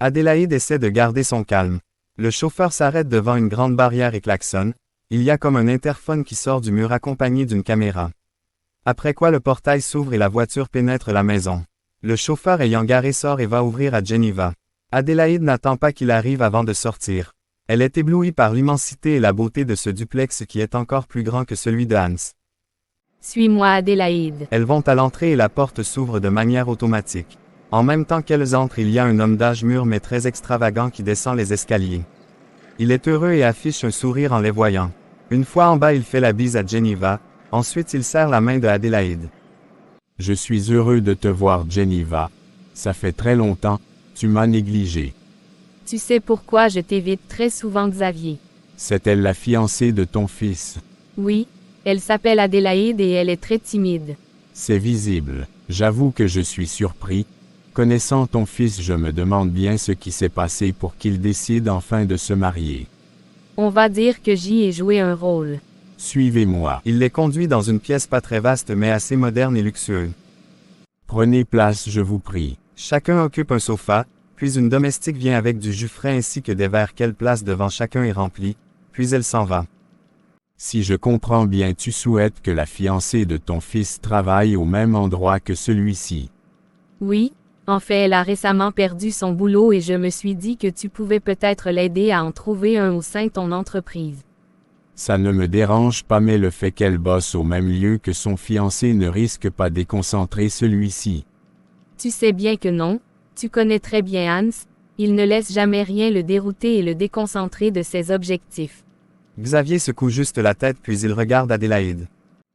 Adélaïde essaie de garder son calme. Le chauffeur s'arrête devant une grande barrière et klaxonne. Il y a comme un interphone qui sort du mur accompagné d'une caméra. Après quoi le portail s'ouvre et la voiture pénètre la maison. Le chauffeur ayant garé sort et va ouvrir à Geneva. Adélaïde n'attend pas qu'il arrive avant de sortir. Elle est éblouie par l'immensité et la beauté de ce duplex qui est encore plus grand que celui de Hans. Suis-moi, Adélaïde. Elles vont à l'entrée et la porte s'ouvre de manière automatique. En même temps qu'elles entrent, il y a un homme d'âge mûr mais très extravagant qui descend les escaliers. Il est heureux et affiche un sourire en les voyant. Une fois en bas, il fait la bise à Geneva, ensuite il serre la main de Adélaïde. Je suis heureux de te voir, Geneva. Ça fait très longtemps, tu m'as négligé. Tu sais pourquoi je t'évite très souvent, Xavier. C'est elle la fiancée de ton fils? Oui, elle s'appelle Adélaïde et elle est très timide. C'est visible. J'avoue que je suis surpris. Connaissant ton fils, je me demande bien ce qui s'est passé pour qu'il décide enfin de se marier. On va dire que j'y ai joué un rôle. Suivez-moi. Il les conduit dans une pièce pas très vaste mais assez moderne et luxueuse. Prenez place, je vous prie. Chacun occupe un sofa, puis une domestique vient avec du jus frais ainsi que des verres qu'elle place devant chacun et remplit, puis elle s'en va. Si je comprends bien, tu souhaites que la fiancée de ton fils travaille au même endroit que celui-ci. Oui, en fait elle a récemment perdu son boulot et je me suis dit que tu pouvais peut-être l'aider à en trouver un au sein de ton entreprise. Ça ne me dérange pas, mais le fait qu'elle bosse au même lieu que son fiancé ne risque pas de déconcentrer celui-ci. Tu sais bien que non, tu connais très bien Hans, il ne laisse jamais rien le dérouter et le déconcentrer de ses objectifs. Xavier secoue juste la tête puis il regarde Adélaïde.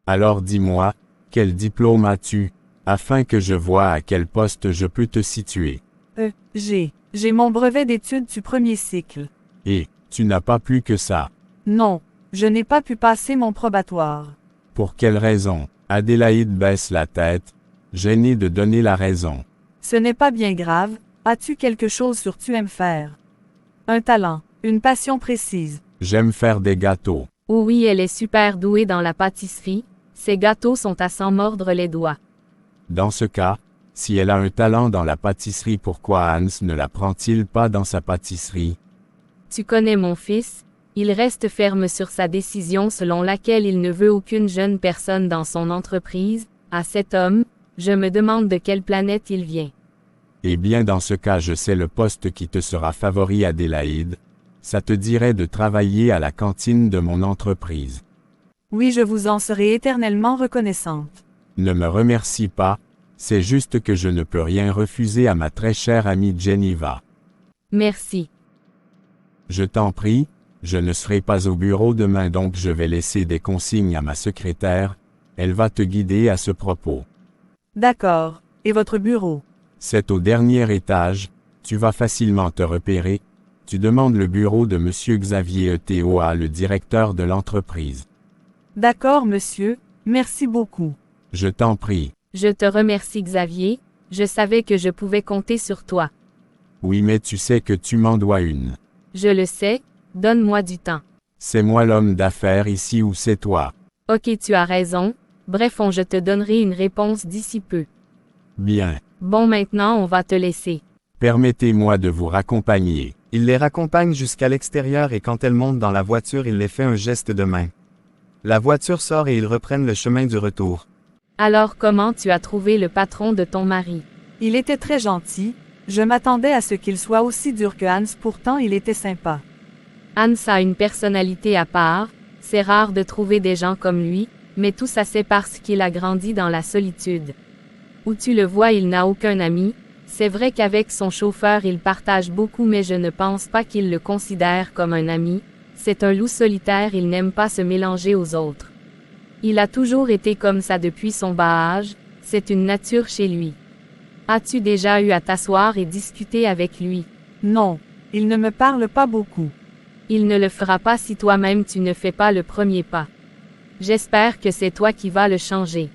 Alors dis-moi, quel diplôme as-tu, afin que je voie à quel poste je peux te situer? J'ai mon brevet d'études du premier cycle. Et, tu n'as pas plus que ça. Non, je n'ai pas pu passer mon probatoire. Pour quelle raison? Adélaïde baisse la tête, gênée de donner la raison. Ce n'est pas bien grave, as-tu quelque chose sur tu aimes faire? Un talent, une passion précise. J'aime faire des gâteaux. Oh oui, elle est super douée dans la pâtisserie, ses gâteaux sont à s'en mordre les doigts. Dans ce cas, si elle a un talent dans la pâtisserie, pourquoi Hans ne la prend-il pas dans sa pâtisserie? Tu connais mon fils, il reste ferme sur sa décision selon laquelle il ne veut aucune jeune personne dans son entreprise. À cet homme, je me demande de quelle planète il vient. Eh bien, dans ce cas, je sais le poste qui te sera favori, Adélaïde. Ça te dirait de travailler à la cantine de mon entreprise. Oui, je vous en serai éternellement reconnaissante. Ne me remercie pas, c'est juste que je ne peux rien refuser à ma très chère amie Geneva. Merci. Je t'en prie, je ne serai pas au bureau demain, donc je vais laisser des consignes à ma secrétaire, elle va te guider à ce propos. D'accord, et votre bureau? C'est au dernier étage, tu vas facilement te repérer. Tu demandes le bureau de Monsieur Xavier Etoa, le directeur de l'entreprise. D'accord, monsieur, merci beaucoup. Je t'en prie. Je te remercie, Xavier, je savais que je pouvais compter sur toi. Oui, mais tu sais que tu m'en dois une. Je le sais, donne-moi du temps. C'est moi l'homme d'affaires ici ou c'est toi? Ok, tu as raison, bref, je te donnerai une réponse d'ici peu. Bien. Bon, maintenant on va te laisser. Permettez-moi de vous raccompagner. Il les raccompagne jusqu'à l'extérieur et quand elles montent dans la voiture, il les fait un geste de main. La voiture sort et ils reprennent le chemin du retour. Alors comment tu as trouvé le patron de ton mari? Il était très gentil, je m'attendais à ce qu'il soit aussi dur que Hans, pourtant il était sympa. Hans a une personnalité à part, c'est rare de trouver des gens comme lui, mais tout ça c'est parce qu'il a grandi dans la solitude. Où tu le vois, il n'a aucun ami. C'est vrai qu'avec son chauffeur il partage beaucoup, mais je ne pense pas qu'il le considère comme un ami. C'est un loup solitaire, il n'aime pas se mélanger aux autres. Il a toujours été comme ça depuis son bas âge, c'est une nature chez lui. As-tu déjà eu à t'asseoir et discuter avec lui? Non, il ne me parle pas beaucoup. Il ne le fera pas si toi-même tu ne fais pas le premier pas. J'espère que c'est toi qui vas le changer.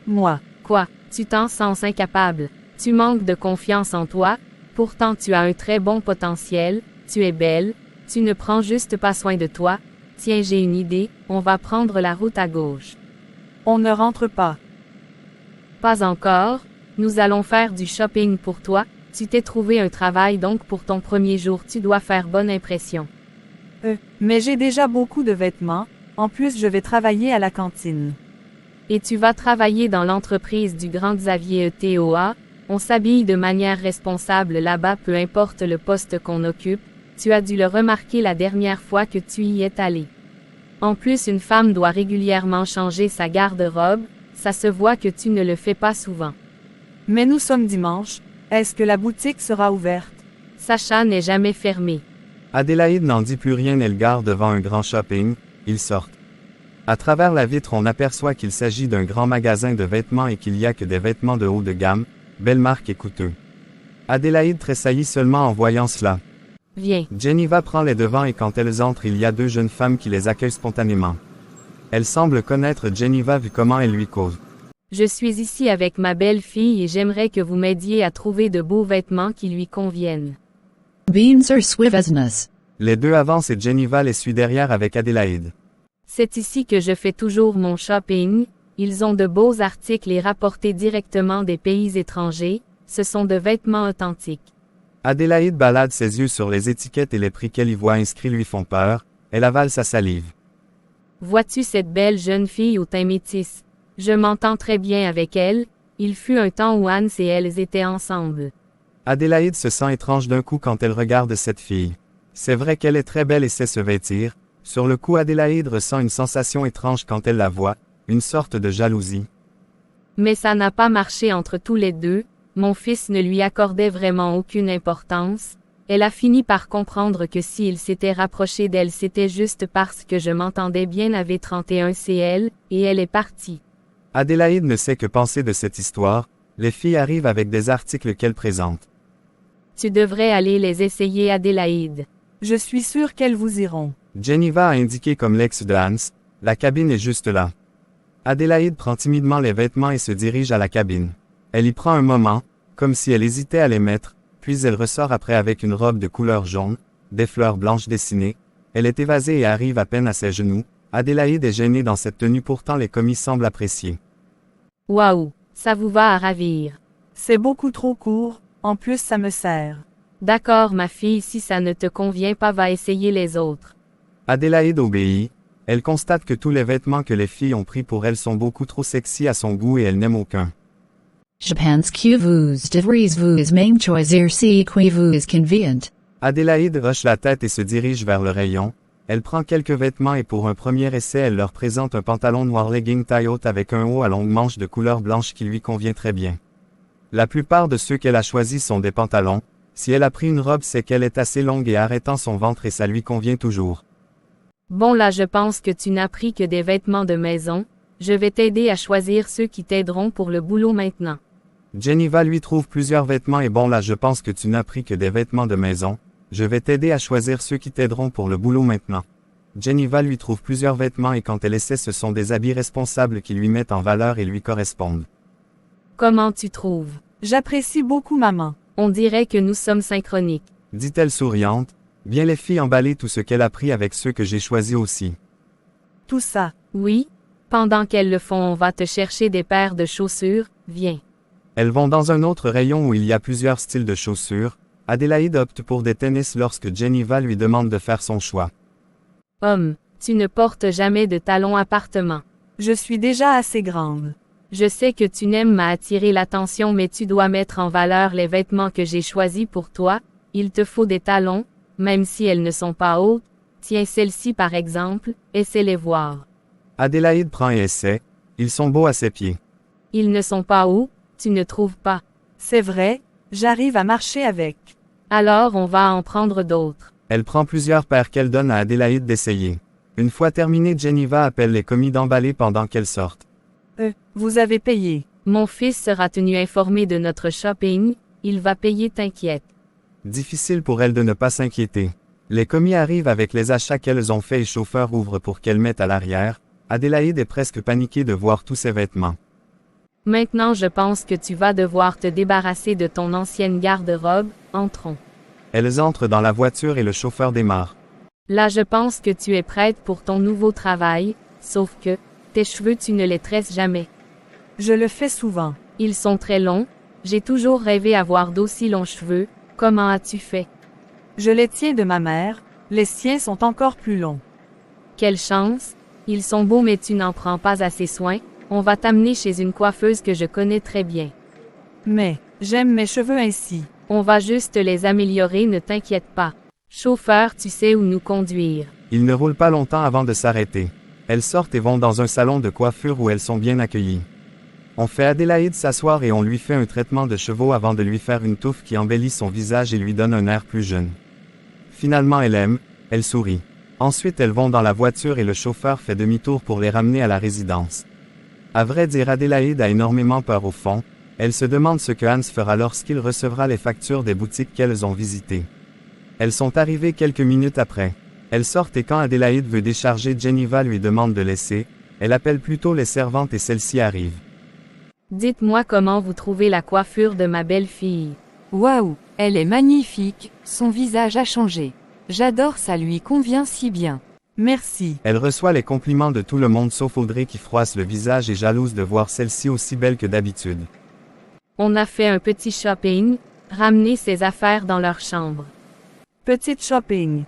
Moi. Quoi, tu t'en sens incapable? Tu manques de confiance en toi, pourtant tu as un très bon potentiel, tu es belle, tu ne prends juste pas soin de toi. Tiens, j'ai une idée, on va prendre la route à gauche. On ne rentre pas. Pas encore, nous allons faire du shopping pour toi, Tu t'es trouvé un travail donc pour ton premier jour tu dois faire bonne impression. Mais j'ai déjà beaucoup de vêtements, en plus je vais travailler à la cantine. Et tu vas travailler dans l'entreprise du grand Xavier ETOA, on s'habille de manière responsable là-bas peu importe le poste qu'on occupe, tu as dû le remarquer la dernière fois que tu y es allé. En plus une femme doit régulièrement changer sa garde-robe, ça se voit que tu ne le fais pas souvent. Mais nous sommes dimanche, est-ce que la boutique sera ouverte? Sacha n'est jamais fermée. Adélaïde n'en dit plus rien et le gare devant un grand shopping, ils sortent. À travers la vitre on aperçoit qu'il s'agit d'un grand magasin de vêtements et qu'il n'y a que des vêtements de haut de gamme, belle marque et coûteux. Adélaïde tressaillit seulement en voyant cela. Viens. Geneva prend les devants et quand elles entrent il y a deux jeunes femmes qui les accueillent spontanément. Elles semblent connaître Geneva vu comment elle lui cause. Je suis ici avec ma belle-fille et j'aimerais que vous m'aidiez à trouver de beaux vêtements qui lui conviennent. Beans or Swiveznas. Les deux avancent et Geneva les suit derrière avec Adélaïde. C'est ici que je fais toujours mon shopping, ils ont de beaux articles et rapportés directement des pays étrangers, ce sont de vêtements authentiques. Adélaïde balade ses yeux sur les étiquettes et les prix qu'elle y voit inscrits lui font peur, elle avale sa salive. Vois-tu cette belle jeune fille au teint métis? Je m'entends très bien avec elle, il fut un temps où Hans et elles étaient ensemble. Adélaïde se sent étrange d'un coup quand elle regarde cette fille. C'est vrai qu'elle est très belle et sait se vêtir. Sur le coup Adélaïde ressent une sensation étrange quand elle la voit, une sorte de jalousie. Mais ça n'a pas marché entre tous les deux, mon fils ne lui accordait vraiment aucune importance. Elle a fini par comprendre que s'il s'était rapproché d'elle c'était juste parce que je m'entendais bien avec 31 CL, et elle est partie. Adélaïde ne sait que penser de cette histoire, les filles arrivent avec des articles qu'elles présentent. Tu devrais aller les essayer Adélaïde. Je suis sûre qu'elles vous iront. Geneva a indiqué comme l'ex de Hans, la cabine est juste là. Adélaïde prend timidement les vêtements et se dirige à la cabine. Elle y prend un moment, comme si elle hésitait à les mettre, puis elle ressort après avec une robe de couleur jaune, des fleurs blanches dessinées. Elle est évasée et arrive à peine à ses genoux. Adélaïde est gênée dans cette tenue pourtant les commis semblent apprécier. Waouh, ça vous va à ravir. C'est beaucoup trop court, en plus ça me sert. D'accord ma fille si ça ne te convient pas va essayer les autres. Adélaïde obéit. Elle constate que tous les vêtements que les filles ont pris pour elle sont beaucoup trop sexy à son goût et elle n'aime aucun. Japan's vous devries vous même choisir si qui vous convient. Adélaïde hoche la tête et se dirige vers le rayon. Elle prend quelques vêtements et pour un premier essai elle leur présente un pantalon noir legging taille haute avec un haut à longue manche de couleur blanche qui lui convient très bien. La plupart de ceux qu'elle a choisis sont des pantalons. Si elle a pris une robe c'est qu'elle est assez longue et arrêtant son ventre et ça lui convient toujours. Bon là je pense que tu n'as pris que des vêtements de maison, je vais t'aider à choisir ceux qui t'aideront pour le boulot maintenant. Geneva lui trouve plusieurs vêtements et bon là je pense que tu n'as pris que des vêtements de maison, je vais t'aider à choisir ceux qui t'aideront pour le boulot maintenant. Geneva lui trouve plusieurs vêtements et quand elle essaie ce sont des habits responsables qui lui mettent en valeur et lui correspondent. Comment tu trouves? J'apprécie beaucoup maman. On dirait que nous sommes synchroniques. Dit-elle souriante. Bien les filles emballer tout ce qu'elle a pris avec ceux que j'ai choisis aussi. Tout ça. Oui? Pendant qu'elles le font on va te chercher des paires de chaussures, viens. Elles vont dans un autre rayon où il y a plusieurs styles de chaussures. Adélaïde opte pour des tennis lorsque Geneva lui demande de faire son choix. Homme, tu ne portes jamais de talons appartement. Je suis déjà assez grande. Je sais que tu n'aimes m'attirer l'attention mais tu dois mettre en valeur les vêtements que j'ai choisis pour toi, il te faut des talons, même si elles ne sont pas hautes. Tiens celle-ci par exemple, essaie-les voir. Adélaïde prend et essaie, ils sont beaux à ses pieds. Ils ne sont pas hauts, tu ne trouves pas? C'est vrai, j'arrive à marcher avec. Alors on va en prendre d'autres. Elle prend plusieurs paires qu'elle donne à Adélaïde d'essayer. Une fois terminée Geneva appelle les commis d'emballer pendant qu'elles sortent. Vous avez payé. Mon fils sera tenu informé de notre shopping, il va payer t'inquiète. Difficile pour elle de ne pas s'inquiéter. Les commis arrivent avec les achats qu'elles ont faits et chauffeur ouvre pour qu'elles mettent à l'arrière. Adélaïde est presque paniquée de voir tous ses vêtements. Maintenant je pense que tu vas devoir te débarrasser de ton ancienne garde-robe, entrons. Elles entrent dans la voiture et le chauffeur démarre. Là je pense que tu es prête pour ton nouveau travail, sauf que, tes cheveux tu ne les tresses jamais. Je le fais souvent. Ils sont très longs, J'ai toujours rêvé avoir d'aussi longs cheveux, comment as-tu fait? Je les tiens de ma mère, les siens sont encore plus longs. Quelle chance! Ils sont beaux mais tu n'en prends pas assez soin, on va t'amener chez une coiffeuse que je connais très bien. Mais, j'aime mes cheveux ainsi. On va juste les améliorer, ne t'inquiète pas. Chauffeur, tu sais où nous conduire. Ils ne roulent pas longtemps avant de s'arrêter. Elles sortent et vont dans un salon de coiffure où elles sont bien accueillies. On fait Adélaïde s'asseoir et on lui fait un traitement de chevaux avant de lui faire une touffe qui embellit son visage et lui donne un air plus jeune. Finalement elle aime, elle sourit. Ensuite elles vont dans la voiture et le chauffeur fait demi-tour pour les ramener à la résidence. À vrai dire Adélaïde a énormément peur au fond, elle se demande ce que Hans fera lorsqu'il recevra les factures des boutiques qu'elles ont visitées. Elles sont arrivées quelques minutes après. Elles sortent et quand Adélaïde veut décharger, Geneva lui demande de laisser, elle appelle plutôt les servantes et celles-ci arrivent. Dites-moi comment vous trouvez la coiffure de ma belle-fille. Waouh, elle est magnifique, son visage a changé. J'adore, ça lui convient si bien. Merci. Elle reçoit les compliments de tout le monde sauf Audrey qui froisse le visage et jalouse de voir celle-ci aussi belle que d'habitude. On a fait un petit shopping, ramené ses affaires dans leur chambre. Petite shopping.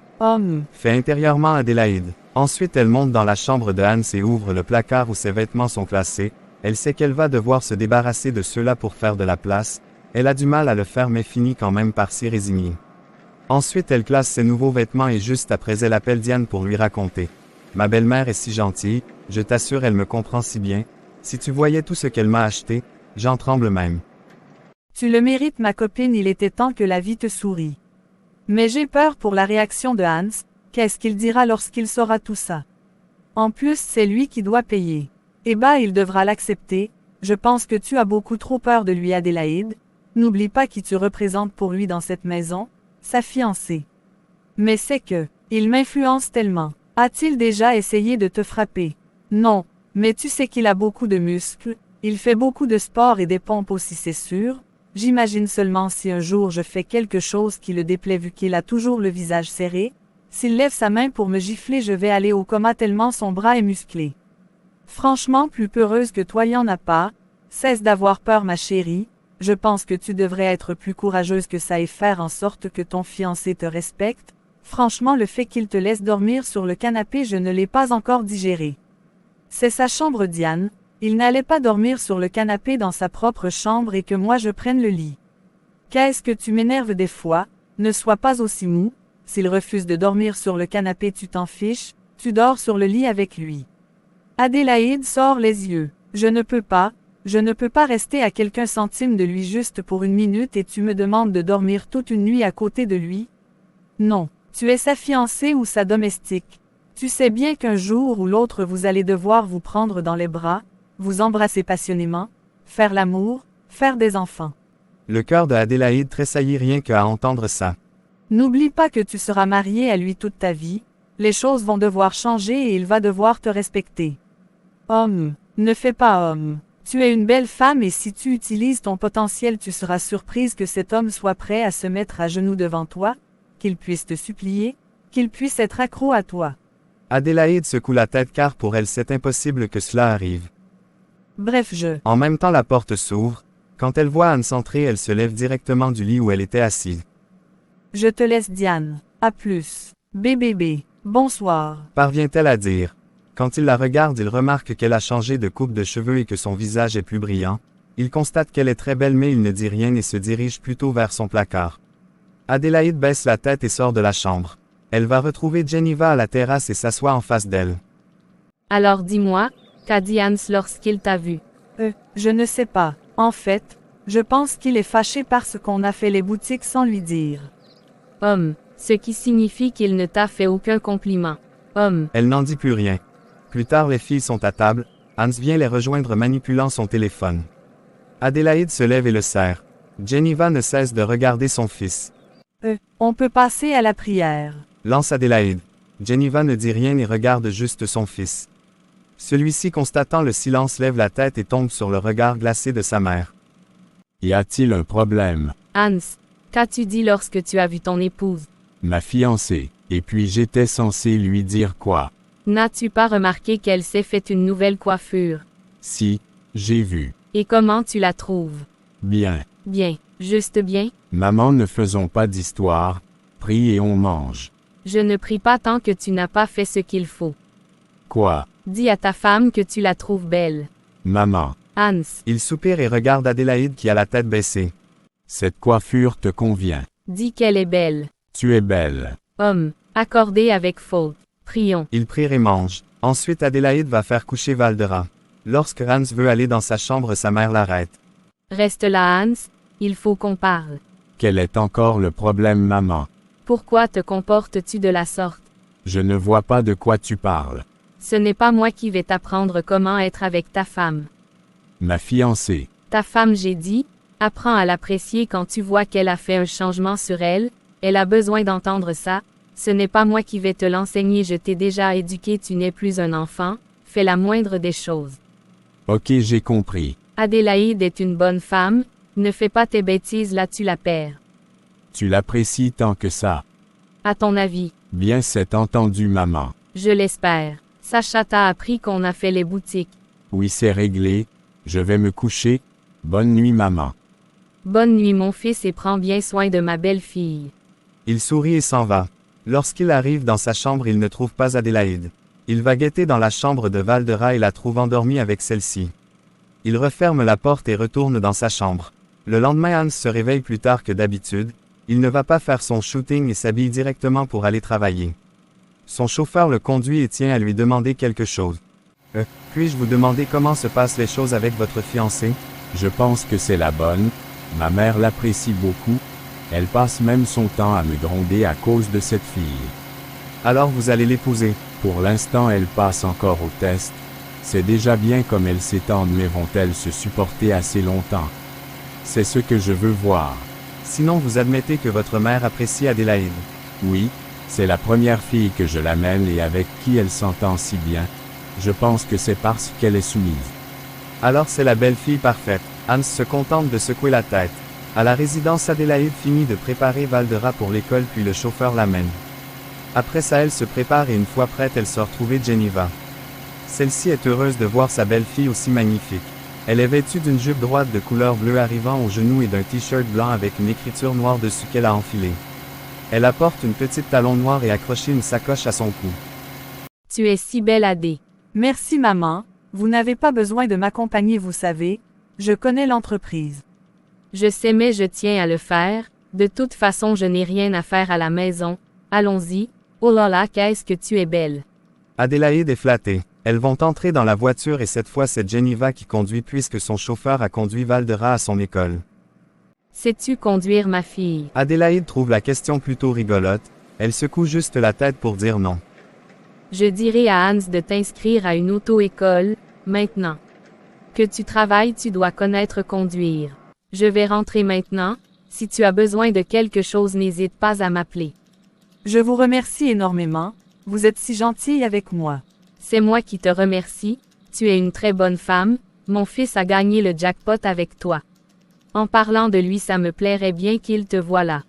Fait intérieurement Adélaïde. Ensuite elle monte dans la chambre de Hans et ouvre le placard où ses vêtements sont classés. Elle sait qu'elle va devoir se débarrasser de ceux-là pour faire de la place. Elle a du mal à le faire mais finit quand même par s'y résigner. Ensuite elle classe ses nouveaux vêtements et juste après elle appelle Diane pour lui raconter. Ma belle-mère est si gentille, je t'assure elle me comprend si bien. Si tu voyais tout ce qu'elle m'a acheté, j'en tremble même. Tu le mérites ma copine, il était temps que la vie te sourie. Mais j'ai peur pour la réaction de Hans, qu'est-ce qu'il dira lorsqu'il saura tout ça? En plus c'est lui qui doit payer. Eh bah il devra l'accepter, je pense que tu as beaucoup trop peur de lui Adélaïde, n'oublie pas qui tu représentes pour lui dans cette maison, sa fiancée. Mais c'est que, il m'influence tellement. A-t-il déjà essayé de te frapper? Non, mais tu sais qu'il a beaucoup de muscles, il fait beaucoup de sport et des pompes aussi c'est sûr. J'imagine seulement si un jour je fais quelque chose qui le déplaît vu qu'il a toujours le visage serré, s'il lève sa main pour me gifler je vais aller au coma tellement son bras est musclé. Franchement plus peureuse que toi y en a pas, cesse d'avoir peur ma chérie, je pense que tu devrais être plus courageuse que ça et faire en sorte que ton fiancé te respecte, franchement le fait qu'il te laisse dormir sur le canapé je ne l'ai pas encore digéré. C'est sa chambre Diane, il n'allait pas dormir sur le canapé dans sa propre chambre et que moi je prenne le lit. Qu'est-ce que tu m'énerves des fois, ne sois pas aussi mou, s'il refuse de dormir sur le canapé tu t'en fiches, tu dors sur le lit avec lui. Adélaïde sort les yeux, je ne peux pas rester à quelques centimes de lui juste pour une minute et tu me demandes de dormir toute une nuit à côté de lui? Non, tu es sa fiancée ou sa domestique. Tu sais bien qu'un jour ou l'autre vous allez devoir vous prendre dans les bras, vous embrasser passionnément, faire l'amour, faire des enfants. Le cœur de Adélaïde tressaillit rien qu'à entendre ça. N'oublie pas que tu seras mariée à lui toute ta vie, les choses vont devoir changer et il va devoir te respecter. Homme, ne fais pas homme. Tu es une belle femme et si tu utilises ton potentiel tu seras surprise que cet homme soit prêt à se mettre à genoux devant toi, qu'il puisse te supplier, qu'il puisse être accro à toi. Adélaïde secoue la tête car pour elle c'est impossible que cela arrive. Bref En même temps la porte s'ouvre, quand elle voit Anne entrer elle se lève directement du lit où elle était assise. Je te laisse Diane, à plus. Bébé, bonsoir. Parvient-elle à dire. Quand il la regarde il remarque qu'elle a changé de coupe de cheveux et que son visage est plus brillant. Il constate qu'elle est très belle mais il ne dit rien et se dirige plutôt vers son placard. Adélaïde baisse la tête et sort de la chambre. Elle va retrouver Geneva à la terrasse et s'assoit en face d'elle. Alors dis-moi, qu'a dit Hans lorsqu'il t'a vu? Je ne sais pas. En fait, je pense qu'il est fâché parce qu'on a fait les boutiques sans lui dire. Ce qui signifie qu'il ne t'a fait aucun compliment. Elle n'en dit plus rien. Plus tard les filles sont à table, Hans vient les rejoindre manipulant son téléphone. Adélaïde se lève et le serre. Geneva ne cesse de regarder son fils. On peut passer à la prière. Lance Adélaïde. Geneva ne dit rien et regarde juste son fils. Celui-ci constatant le silence lève la tête et tombe sur le regard glacé de sa mère. Y a-t-il un problème? Hans, qu'as-tu dit lorsque tu as vu ton épouse? Ma fiancée. Et puis j'étais censé lui dire quoi? N'as-tu pas remarqué qu'elle s'est fait une nouvelle coiffure? Si, j'ai vu. Et comment tu la trouves? Bien. Bien, juste bien. Maman, ne faisons pas d'histoire, prie et on mange. Je ne prie pas tant que tu n'as pas fait ce qu'il faut. Quoi? Dis à ta femme que tu la trouves belle. Maman, Hans, Il soupire et regarde Adélaïde qui a la tête baissée. cette coiffure te convient. dis qu'elle est belle. Tu es belle. Homme, accordé avec faute. Prions. Ils prient et mangent. Ensuite Adélaïde va faire coucher Valdera. Lorsque Hans veut aller dans sa chambre, sa mère l'arrête. Reste là, Hans, il faut qu'on parle. Quel est encore le problème, maman? Pourquoi te comportes-tu de la sorte? Je ne vois pas de quoi tu parles. Ce n'est pas moi qui vais t'apprendre comment être avec ta femme. Ma fiancée. Ta femme, j'ai dit, apprends à l'apprécier quand tu vois qu'elle a fait un changement sur elle, elle a besoin d'entendre ça. Ce n'est pas moi qui vais te l'enseigner, je t'ai déjà éduqué, tu n'es plus un enfant, fais la moindre des choses. Ok, j'ai compris. Adélaïde est une bonne femme, ne fais pas tes bêtises là, tu la perds. Tu l'apprécies tant que ça. À ton avis? Bien, c'est entendu, maman. Je l'espère. Sacha t'a appris qu'on a fait les boutiques. Oui, c'est réglé. Je vais me coucher. Bonne nuit, maman. Bonne nuit mon fils et prends bien soin de ma belle-fille. Il sourit et s'en va. Lorsqu'il arrive dans sa chambre, il ne trouve pas Adélaïde. Il va guetter dans la chambre de Valdera et la trouve endormie avec celle-ci. Il referme la porte et retourne dans sa chambre. Le lendemain, Hans se réveille plus tard que d'habitude. Il ne va pas faire son shooting et s'habille directement pour aller travailler. Son chauffeur le conduit et tient à lui demander quelque chose. Puis-je vous demander comment se passent les choses avec votre fiancée? Je pense que c'est la bonne. Ma mère l'apprécie beaucoup. Elle passe même son temps à me gronder à cause de cette fille. Alors vous allez l'épouser. Pour l'instant, elle passe encore au test. C'est déjà bien comme elles s'étendent, mais vont-elles se supporter assez longtemps? C'est ce que je veux voir. Sinon vous admettez que votre mère apprécie Adélaïde. Oui, c'est la première fille que je l'amène et avec qui elle s'entend si bien. Je pense que c'est parce qu'elle est soumise. Alors c'est la belle-fille parfaite. Hans se contente de secouer la tête. À la résidence, Adélaïde finit de préparer Valdera pour l'école puis le chauffeur l'amène. Après ça, elle se prépare et une fois prête, elle sort trouver Geneva. Celle-ci est heureuse de voir sa belle-fille aussi magnifique. Elle est vêtue d'une jupe droite de couleur bleue arrivant aux genoux et d'un t-shirt blanc avec une écriture noire dessus qu'elle a enfilée. Elle apporte une petite talon noire et accroché une sacoche à son cou. Tu es si belle, Adé. Merci maman, vous n'avez pas besoin de m'accompagner, vous savez. Je connais l'entreprise. Je sais mais je tiens à le faire. De toute façon, je n'ai rien à faire à la maison. Allons-y. Oh là là, qu'est-ce que tu es belle. Adélaïde est flattée. Elles vont entrer dans la voiture et cette fois c'est Geneva qui conduit puisque son chauffeur a conduit Valdera à son école. Sais-tu conduire ma fille? Adélaïde trouve la question plutôt rigolote. Elle secoue juste la tête pour dire non. Je dirai à Hans de t'inscrire à une auto-école, maintenant. Que tu travailles, tu dois connaître conduire. Je vais rentrer maintenant. Si tu as besoin de quelque chose, n'hésite pas à m'appeler. Je vous remercie énormément, vous êtes si gentille avec moi. C'est moi qui te remercie, tu es une très bonne femme, mon fils a gagné le jackpot avec toi. En parlant de lui, ça me plairait bien qu'il te voie là.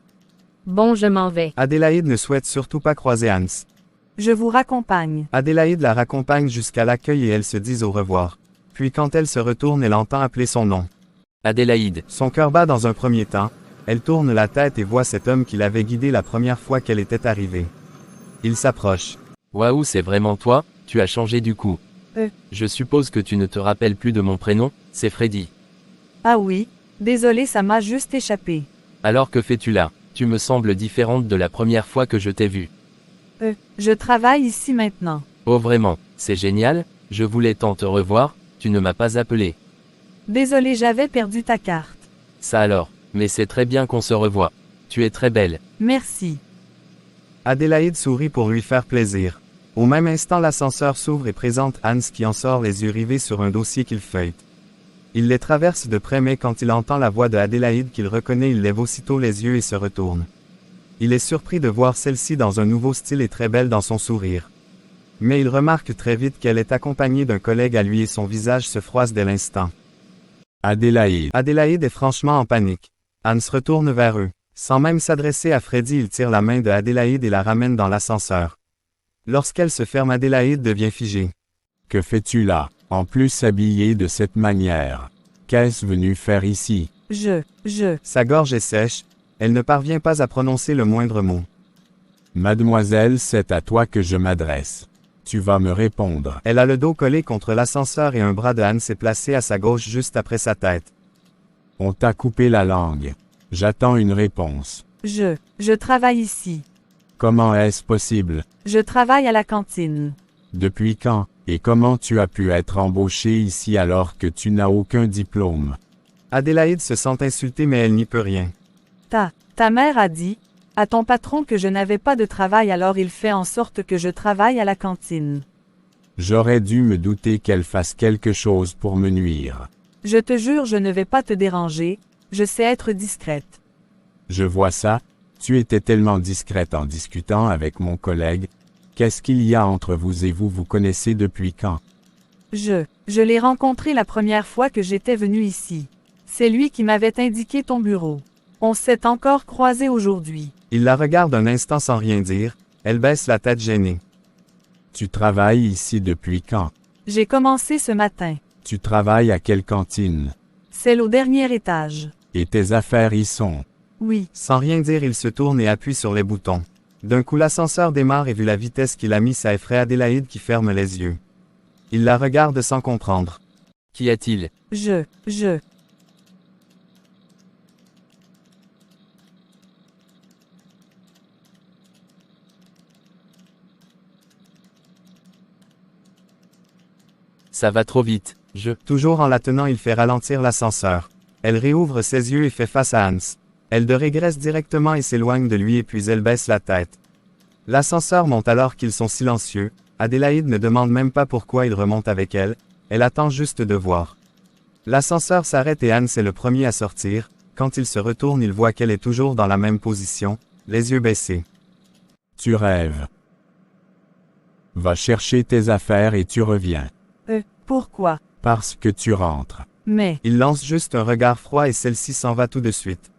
Bon, je m'en vais. Adélaïde ne souhaite surtout pas croiser Hans. Je vous raccompagne. Adélaïde la raccompagne jusqu'à l'accueil et elles se disent au revoir. Puis quand elle se retourne, elle entend appeler son nom. Adélaïde. Son cœur bat dans un premier temps. Elle tourne la tête et voit cet homme qui l'avait guidée la première fois qu'elle était arrivée. Il s'approche. Waouh, c'est vraiment toi, tu as changé du coup. Je suppose que tu ne te rappelles plus de mon prénom, c'est Freddy. Ah oui, désolé, ça m'a juste échappé. Alors que fais-tu là? Tu me sembles différente de la première fois que je t'ai vue. Je travaille ici maintenant. Oh vraiment, c'est génial, je voulais tant te revoir, tu ne m'as pas appelé. Désolé, j'avais perdu ta carte. Ça alors, mais c'est très bien qu'on se revoie. Tu es très belle. Merci. Adélaïde sourit pour lui faire plaisir. Au même instant, l'ascenseur s'ouvre et présente Hans qui en sort les yeux rivés sur un dossier qu'il feuillete. Il les traverse de près mais quand il entend la voix de Adélaïde qu'il reconnaît, il lève aussitôt les yeux et se retourne. Il est surpris de voir celle-ci dans un nouveau style et très belle dans son sourire. Mais il remarque très vite qu'elle est accompagnée d'un collègue à lui et son visage se froisse dès l'instant. Adélaïde. Adélaïde est franchement en panique. Hans retourne vers eux. Sans même s'adresser à Freddy, il tire la main de Adélaïde et la ramène dans l'ascenseur. Lorsqu'elle se ferme, Adélaïde devient figée. Que fais-tu là, en plus habillée de cette manière? Qu'est-ce venu faire ici? Sa gorge est sèche, elle ne parvient pas à prononcer le moindre mot. Mademoiselle, c'est à toi que je m'adresse. Tu vas me répondre. Elle a le dos collé contre l'ascenseur et un bras de Hans est placé à sa gauche juste après sa tête. On t'a coupé la langue. J'attends une réponse. Je travaille ici. Comment est-ce possible? Je travaille à la cantine. Depuis quand? Et comment tu as pu être embauché ici alors que tu n'as aucun diplôme? Adélaïde se sent insultée mais elle n'y peut rien. Ta mère a dit à ton patron que je n'avais pas de travail alors il fait en sorte que je travaille à la cantine. J'aurais dû me douter qu'elle fasse quelque chose pour me nuire. Je te jure je ne vais pas te déranger, je sais être discrète. Je vois ça, tu étais tellement discrète en discutant avec mon collègue. Qu'est-ce qu'il y a entre vous et vous connaissez depuis quand? Je l'ai rencontré la première fois que j'étais venu ici. C'est lui qui m'avait indiqué ton bureau. On s'est encore croisés aujourd'hui. Il la regarde un instant sans rien dire, elle baisse la tête gênée. Tu travailles ici depuis quand? J'ai commencé ce matin. Tu travailles à quelle cantine? Celle au dernier étage. Et tes affaires y sont? Oui. Sans rien dire il se tourne et appuie sur les boutons. D'un coup l'ascenseur démarre et vu la vitesse qu'il a mis ça effraie Adélaïde qui ferme les yeux. Il la regarde sans comprendre. Qu'y a-t-il? Je. Ça va trop vite, Toujours en la tenant il fait ralentir l'ascenseur. Elle réouvre ses yeux et fait face à Hans. Elle régresse directement et s'éloigne de lui et puis elle baisse la tête. L'ascenseur monte alors qu'ils sont silencieux, Adélaïde ne demande même pas pourquoi il remonte avec elle, elle attend juste de voir. L'ascenseur s'arrête et Hans est le premier à sortir, quand il se retourne il voit qu'elle est toujours dans la même position, les yeux baissés. Tu rêves. Va chercher tes affaires et tu reviens. Pourquoi? Parce que tu rentres. Mais. Il lance juste un regard froid et celle-ci s'en va tout de suite.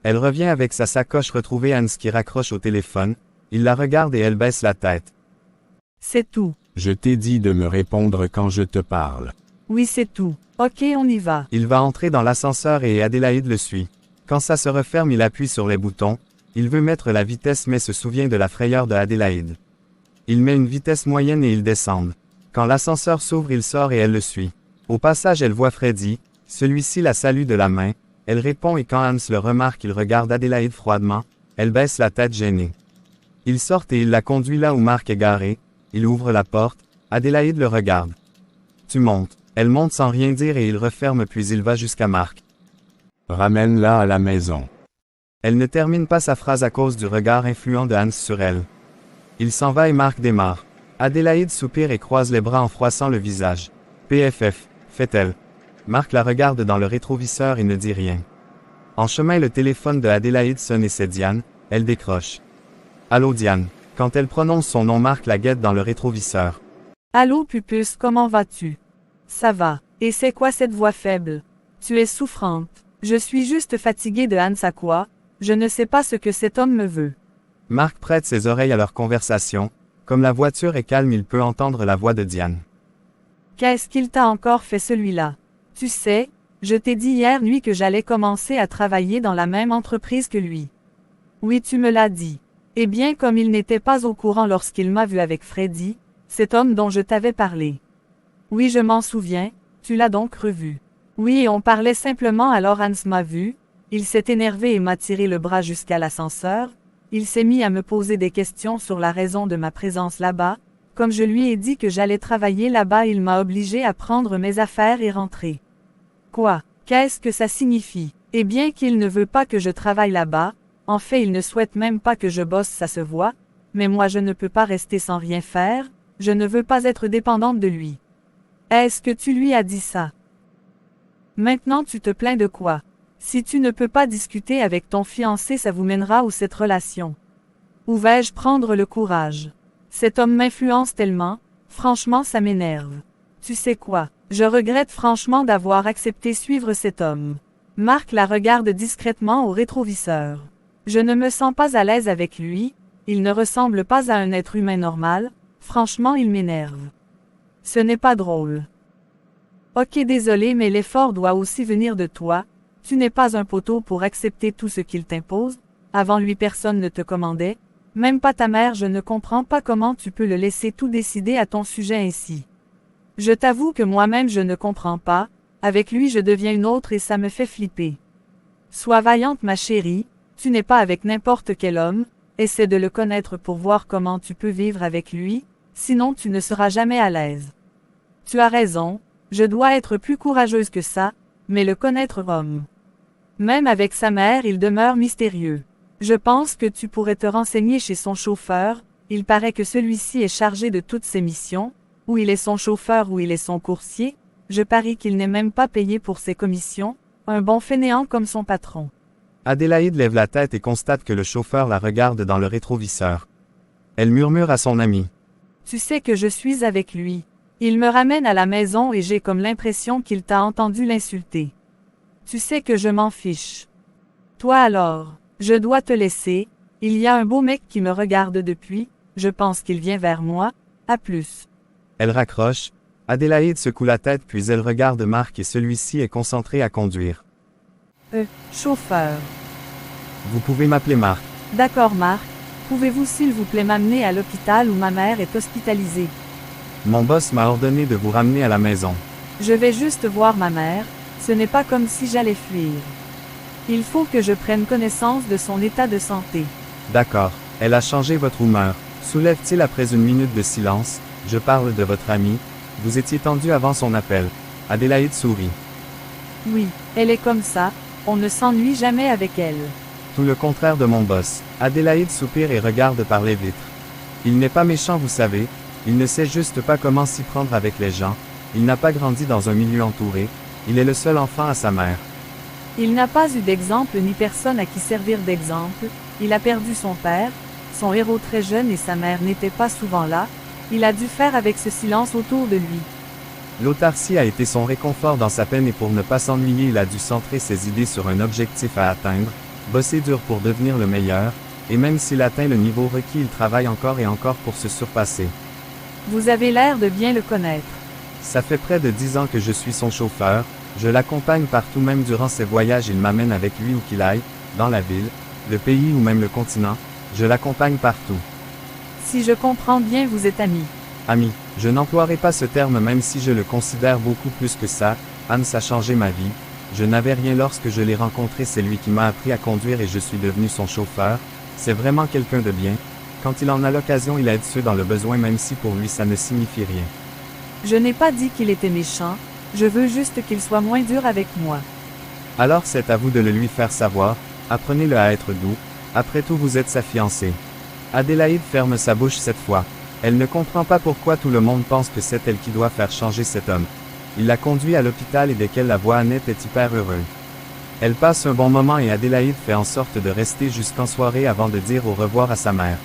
Elle revient avec sa sacoche retrouvée Hans qui raccroche au téléphone, il la regarde et elle baisse la tête. C'est tout. Je t'ai dit de me répondre quand je te parle. Oui c'est tout. Ok on y va. Il va entrer dans l'ascenseur et Adélaïde le suit. Quand ça se referme il appuie sur les boutons, il veut mettre la vitesse mais se souvient de la frayeur de Adélaïde. Il met une vitesse moyenne et ils descendent. Quand l'ascenseur s'ouvre il sort et elle le suit. Au passage elle voit Freddy, celui-ci la salue de la main, elle répond et quand Hans le remarque il regarde Adélaïde froidement, elle baisse la tête gênée. Ils sortent et il la conduit là où Marc est garé, il ouvre la porte, Adélaïde le regarde. Tu montes. Elle monte sans rien dire et il referme puis il va jusqu'à Marc. Ramène-la à la maison. Elle ne termine pas sa phrase à cause du regard influent de Hans sur elle. Il s'en va et Marc démarre. Adélaïde soupire et croise les bras en froissant le visage. PFF, fait-elle. Marc la regarde dans le rétroviseur et ne dit rien. En chemin le téléphone de Adélaïde sonne et c'est Diane, elle décroche. Allô Diane. Quand elle prononce son nom Marc la guette dans le rétroviseur. Allô Pupus, comment vas-tu? Ça va. Et c'est quoi cette voix faible? Tu es souffrante. Je suis juste fatiguée de Hans à quoi? Je ne sais pas ce que cet homme me veut. Marc prête ses oreilles à leur conversation. Comme la voiture est calme il peut entendre la voix de Diane. Qu'est-ce qu'il t'a encore fait celui-là? Tu sais, je t'ai dit hier nuit que j'allais commencer à travailler dans la même entreprise que lui. Oui tu me l'as dit. Eh bien comme il n'était pas au courant lorsqu'il m'a vu avec Freddy, cet homme dont je t'avais parlé. Oui je m'en souviens, tu l'as donc revu. Oui et on parlait simplement alors Hans m'a vu, il s'est énervé et m'a tiré le bras jusqu'à l'ascenseur, il s'est mis à me poser des questions sur la raison de ma présence là-bas, comme je lui ai dit que j'allais travailler là-bas il m'a obligé à prendre mes affaires et rentrer. Quoi? Qu'est-ce que ça signifie? Eh bien qu'il ne veut pas que je travaille là-bas, en fait il ne souhaite même pas que je bosse ça se voit, mais moi je ne peux pas rester sans rien faire, je ne veux pas être dépendante de lui. Est-ce que tu lui as dit ça? Maintenant tu te plains de quoi? Si tu ne peux pas discuter avec ton fiancé ça vous mènera où cette relation? Où vais-je prendre le courage? Cet homme m'influence tellement, franchement ça m'énerve. Tu sais quoi? Je regrette franchement d'avoir accepté suivre cet homme. Marc la regarde discrètement au rétroviseur. Je ne me sens pas à l'aise avec lui, il ne ressemble pas à un être humain normal, franchement il m'énerve. Ce n'est pas drôle. Ok désolé mais l'effort doit aussi venir de toi, Tu n'es pas un poteau pour accepter tout ce qu'il t'impose. Avant lui personne ne te commandait. Même pas ta mère, je ne comprends pas comment tu peux le laisser tout décider à ton sujet ainsi. Je t'avoue que moi-même je ne comprends pas. Avec lui je deviens une autre et ça me fait flipper. Sois vaillante ma chérie, tu n'es pas avec n'importe quel homme, essaie de le connaître pour voir comment tu peux vivre avec lui, sinon tu ne seras jamais à l'aise. Tu as raison, je dois être plus courageuse que ça, mais le connaître homme. Même avec sa mère il demeure mystérieux. Je pense que tu pourrais te renseigner chez son chauffeur, il paraît que celui-ci est chargé de toutes ses missions, ou il est son chauffeur ou il est son coursier, je parie qu'il n'est même pas payé pour ses commissions, un bon fainéant comme son patron. Adélaïde lève la tête et constate que le chauffeur la regarde dans le rétroviseur. Elle murmure à son ami. Tu sais que je suis avec lui. Il me ramène à la maison et j'ai comme l'impression qu'il t'a entendu l'insulter. Tu sais que je m'en fiche. Toi alors, je dois te laisser, il y a un beau mec qui me regarde depuis, je pense qu'il vient vers moi, à plus. Elle raccroche, Adélaïde secoue la tête puis elle regarde Marc et celui-ci est concentré à conduire. Chauffeur. Vous pouvez m'appeler Marc. D'accord Marc, pouvez-vous s'il vous plaît m'amener à l'hôpital où ma mère est hospitalisée? Mon boss m'a ordonné de vous ramener à la maison. Je vais juste voir ma mère, ce n'est pas comme si j'allais fuir. Il faut que je prenne connaissance de son état de santé. D'accord, elle a changé votre humeur. Soulève-t-il après une minute de silence, je parle de votre amie, vous étiez tendu avant son appel. Adélaïde sourit. Oui, elle est comme ça, on ne s'ennuie jamais avec elle. Tout le contraire de mon boss. Adélaïde soupire et regarde par les vitres. Il n'est pas méchant vous savez, il ne sait juste pas comment s'y prendre avec les gens, il n'a pas grandi dans un milieu entouré, il est le seul enfant à sa mère. Il n'a pas eu d'exemple ni personne à qui servir d'exemple, il a perdu son père, son héros très jeune et sa mère n'était pas souvent là, il a dû faire avec ce silence autour de lui. L'autarcie a été son réconfort dans sa peine et pour ne pas s'ennuyer il a dû centrer ses idées sur un objectif à atteindre, bosser dur pour devenir le meilleur, et même s'il atteint le niveau requis il travaille encore et encore pour se surpasser. Vous avez l'air de bien le connaître. Ça fait près de 10 ans que je suis son chauffeur, je l'accompagne partout même durant ses voyages il m'amène avec lui où qu'il aille, dans la ville, le pays ou même le continent, je l'accompagne partout. Si je comprends bien vous êtes amis. Ami, je n'emploierai pas ce terme même si je le considère beaucoup plus que ça, Hans a changé ma vie, je n'avais rien lorsque je l'ai rencontré c'est lui qui m'a appris à conduire et je suis devenu son chauffeur, c'est vraiment quelqu'un de bien, quand il en a l'occasion il aide ceux dans le besoin même si pour lui ça ne signifie rien. Je n'ai pas dit qu'il était méchant, je veux juste qu'il soit moins dur avec moi. Alors c'est à vous de le lui faire savoir, apprenez-le à être doux, après tout vous êtes sa fiancée. Adélaïde ferme sa bouche cette fois. Elle ne comprend pas pourquoi tout le monde pense que c'est elle qui doit faire changer cet homme. Il la conduit à l'hôpital et dès qu'elle la voit Annette est hyper heureuse. Elle passe un bon moment et Adélaïde fait en sorte de rester jusqu'en soirée avant de dire au revoir à sa mère.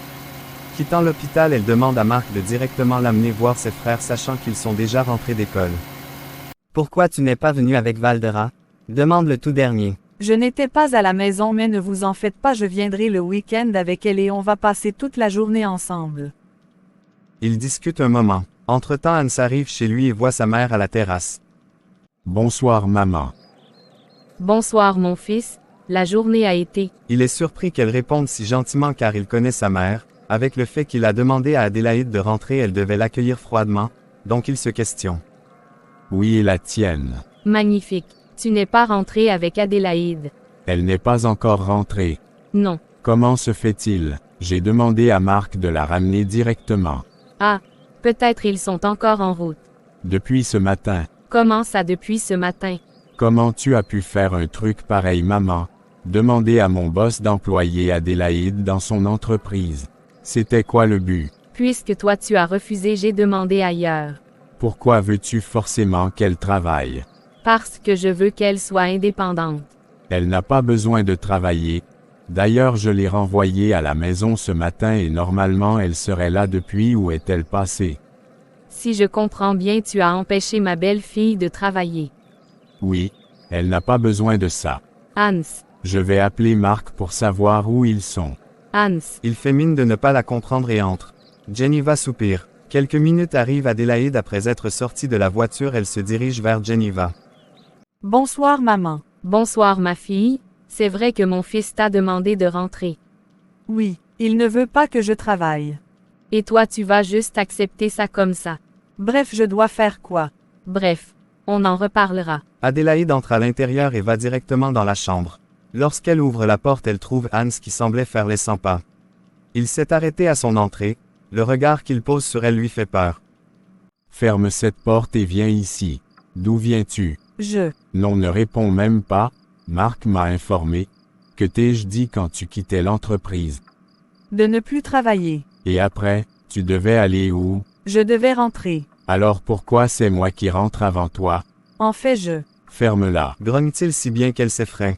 Quittant l'hôpital elle demande à Marc de directement l'amener voir ses frères sachant qu'ils sont déjà rentrés d'école. Pourquoi tu n'es pas venu avec Valdera? Demande le tout dernier. Je n'étais pas à la maison mais ne vous en faites pas je viendrai le week-end avec elle et on va passer toute la journée ensemble. Ils discutent un moment. Entre-temps Hans arrive chez lui et voit sa mère à la terrasse. Bonsoir maman. Bonsoir mon fils, la journée a été. Il est surpris qu'elle réponde si gentiment car il connaît sa mère, avec le fait qu'il a demandé à Adélaïde de rentrer elle devait l'accueillir froidement, donc il se questionne. Oui et la tienne. Magnifique. Tu n'es pas rentré avec Adélaïde. Elle n'est pas encore rentrée. Non. Comment se fait-il? J'ai demandé à Marc de la ramener directement. Ah, peut-être ils sont encore en route. Depuis ce matin. Comment ça depuis ce matin? Comment tu as pu faire un truc pareil maman? Demander à mon boss d'employer Adélaïde dans son entreprise. C'était quoi le but? Puisque toi tu as refusé j'ai demandé ailleurs. Pourquoi veux-tu forcément qu'elle travaille? Parce que je veux qu'elle soit indépendante. Elle n'a pas besoin de travailler. D'ailleurs je l'ai renvoyée à la maison ce matin et normalement elle serait là depuis où est-elle passée? Si je comprends bien tu as empêché ma belle-fille de travailler. Oui, elle n'a pas besoin de ça. Hans. Je vais appeler Marc pour savoir où ils sont. Hans. Il fait mine de ne pas la comprendre et entre. Geneva soupire. Quelques minutes arrive Adélaïde après être sortie de la voiture elle se dirige vers Geneva. Bonsoir maman. Bonsoir ma fille, c'est vrai que mon fils t'a demandé de rentrer. Oui, il ne veut pas que je travaille. Et toi tu vas juste accepter ça comme ça. Bref, je dois faire quoi? Bref, on en reparlera. Adélaïde entre à l'intérieur et va directement dans la chambre. Lorsqu'elle ouvre la porte, elle trouve Hans qui semblait faire les 100 pas. Il s'est arrêté à son entrée, le regard qu'il pose sur elle lui fait peur. Ferme cette porte et viens ici. D'où viens-tu? Non, ne réponds même pas. Marc m'a informé. Que t'ai-je dit quand tu quittais l'entreprise? De ne plus travailler. Et après, tu devais aller où? Je devais rentrer. Alors pourquoi c'est moi qui rentre avant toi? En fait, Ferme-la. Grogne-t-il si bien qu'elle s'effraie.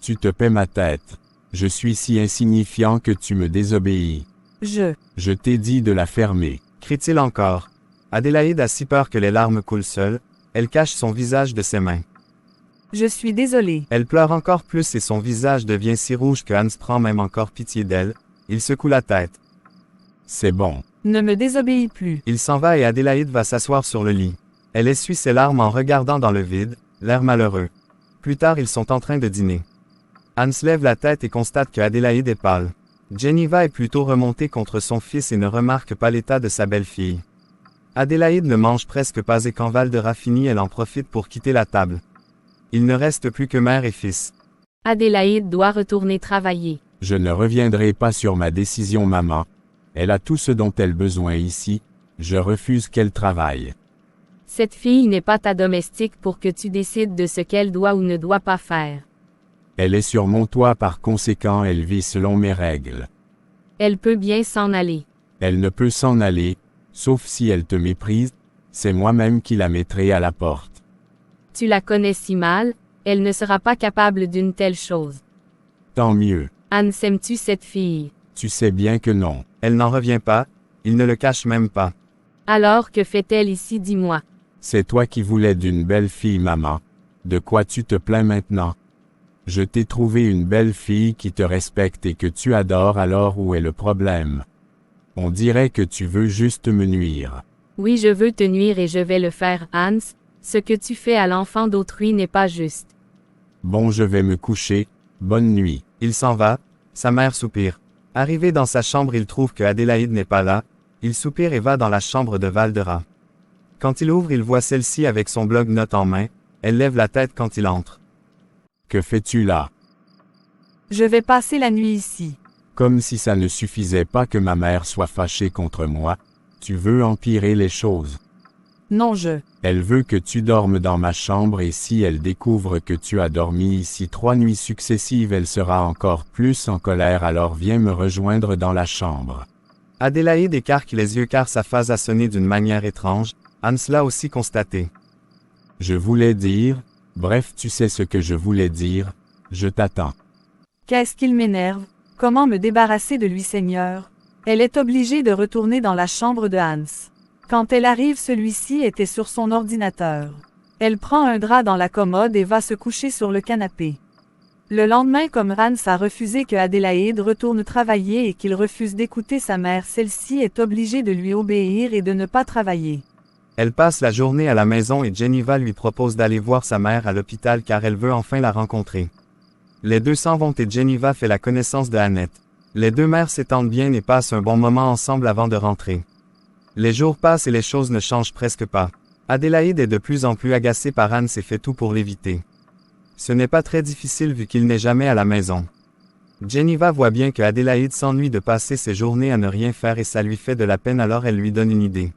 Tu te paies ma tête. Je suis si insignifiant que tu me désobéis. Je t'ai dit de la fermer. Crie-t-il encore. Adélaïde a si peur que les larmes coulent seules, elle cache son visage de ses mains. Je suis désolée. Elle pleure encore plus et son visage devient si rouge que Hans prend même encore pitié d'elle, il secoue la tête. C'est bon. Ne me désobéis plus. Il s'en va et Adélaïde va s'asseoir sur le lit. Elle essuie ses larmes en regardant dans le vide, l'air malheureux. Plus tard, ils sont en train de dîner. Hans lève la tête et constate que Adélaïde est pâle. Geneva est plutôt remontée contre son fils et ne remarque pas l'état de sa belle-fille. Adélaïde ne mange presque pas et quand Valdera finit, elle en profite pour quitter la table. Il ne reste plus que mère et fils. Adélaïde doit retourner travailler. Je ne reviendrai pas sur ma décision, maman. Elle a tout ce dont elle a besoin ici. Je refuse qu'elle travaille. Cette fille n'est pas ta domestique pour que tu décides de ce qu'elle doit ou ne doit pas faire. Elle est sur mon toit, par conséquent elle vit selon mes règles. Elle peut bien s'en aller. Elle ne peut s'en aller, sauf si elle te méprise, c'est moi-même qui la mettrai à la porte. Tu la connais si mal, elle ne sera pas capable d'une telle chose. Tant mieux. Anne, aimes-tu cette fille? Tu sais bien que non. Elle n'en revient pas, il ne le cache même pas. Alors que fait-elle ici, dis-moi? C'est toi qui voulais d'une belle fille, maman. De quoi tu te plains maintenant? Je t'ai trouvé une belle fille qui te respecte et que tu adores, alors où est le problème? On dirait que tu veux juste me nuire. Oui, je veux te nuire et je vais le faire, Hans. Ce que tu fais à l'enfant d'autrui n'est pas juste. Bon, je vais me coucher. Bonne nuit. Il s'en va, sa mère soupire. Arrivé dans sa chambre, il trouve que Adélaïde n'est pas là, il soupire et va dans la chambre de Valdera. Quand il ouvre, il voit celle-ci avec son bloc-notes en main, elle lève la tête quand il entre. Que fais-tu là? Je vais passer la nuit ici. Comme si ça ne suffisait pas que ma mère soit fâchée contre moi, tu veux empirer les choses. Non, Elle veut que tu dormes dans ma chambre et si elle découvre que tu as dormi ici 3 nuits successives, elle sera encore plus en colère, alors viens me rejoindre dans la chambre. Adélaïde écarque les yeux car sa phase a sonné d'une manière étrange, Hans l'a aussi constaté. Je voulais dire, bref, tu sais ce que je voulais dire, je t'attends. Qu'est-ce qu'il m'énerve? Comment me débarrasser de lui, Seigneur? Elle est obligée de retourner dans la chambre de Hans. Quand elle arrive, celui-ci était sur son ordinateur. Elle prend un drap dans la commode et va se coucher sur le canapé. Le lendemain, comme Hans a refusé que Adélaïde retourne travailler et qu'il refuse d'écouter sa mère, celle-ci est obligée de lui obéir et de ne pas travailler. Elle passe la journée à la maison et Geneva lui propose d'aller voir sa mère à l'hôpital car elle veut enfin la rencontrer. Les deux s'en vont et Geneva fait la connaissance de Annette. Les deux mères s'étendent bien et passent un bon moment ensemble avant de rentrer. Les jours passent et les choses ne changent presque pas. Adélaïde est de plus en plus agacée par Hans et fait tout pour l'éviter. Ce n'est pas très difficile vu qu'il n'est jamais à la maison. Geneva voit bien que Adélaïde s'ennuie de passer ses journées à ne rien faire et ça lui fait de la peine, alors elle lui donne une idée.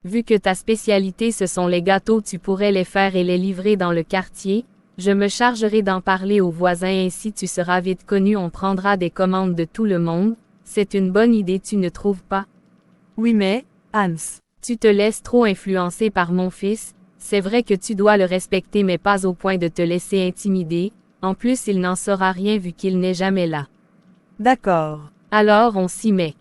Vu que ta spécialité ce sont les gâteaux, tu pourrais les faire et les livrer dans le quartier. Je me chargerai d'en parler aux voisins, ainsi tu seras vite connu, on prendra des commandes de tout le monde. C'est une bonne idée, tu ne trouves pas? Oui, mais, Hans, tu te laisses trop influencer par mon fils. C'est vrai que tu dois le respecter mais pas au point de te laisser intimider. En plus, il n'en saura rien vu qu'il n'est jamais là. D'accord. Alors on s'y met.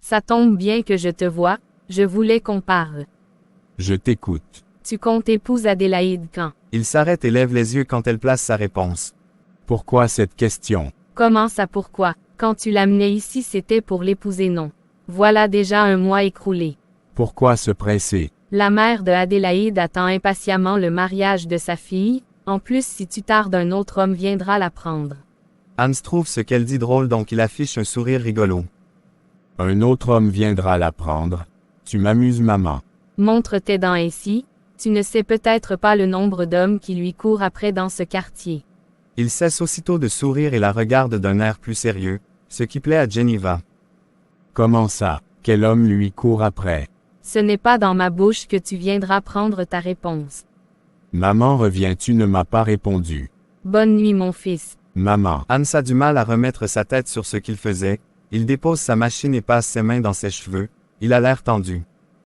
Ça tombe bien que je te vois, je voulais qu'on parle. Je t'écoute. Tu comptes épouser Adélaïde quand? Il s'arrête et lève les yeux quand elle place sa réponse. Pourquoi cette question? Comment ça pourquoi? Quand tu l'amenais ici c'était pour l'épouser non. Voilà déjà un mois écroulé. Pourquoi se presser? La mère de Adélaïde attend impatiemment le mariage de sa fille, en plus si tu tardes un autre homme viendra la prendre. Hans trouve ce qu'elle dit drôle donc il affiche un sourire rigolo. Un autre homme viendra la prendre. Tu m'amuses, maman. Montre tes dents ainsi, tu ne sais peut-être pas le nombre d'hommes qui lui courent après dans ce quartier. Il cesse aussitôt de sourire et la regarde d'un air plus sérieux, ce qui plaît à Geneva. Comment ça? Quel homme lui court après? Ce n'est pas dans ma bouche que tu viendras prendre ta réponse. Maman, reviens-tu ne m'as pas répondu. Bonne nuit mon fils. Maman. Hans a du mal à remettre sa tête sur ce qu'il faisait, il dépose sa machine et passe ses mains dans ses cheveux, il a l'air tendu.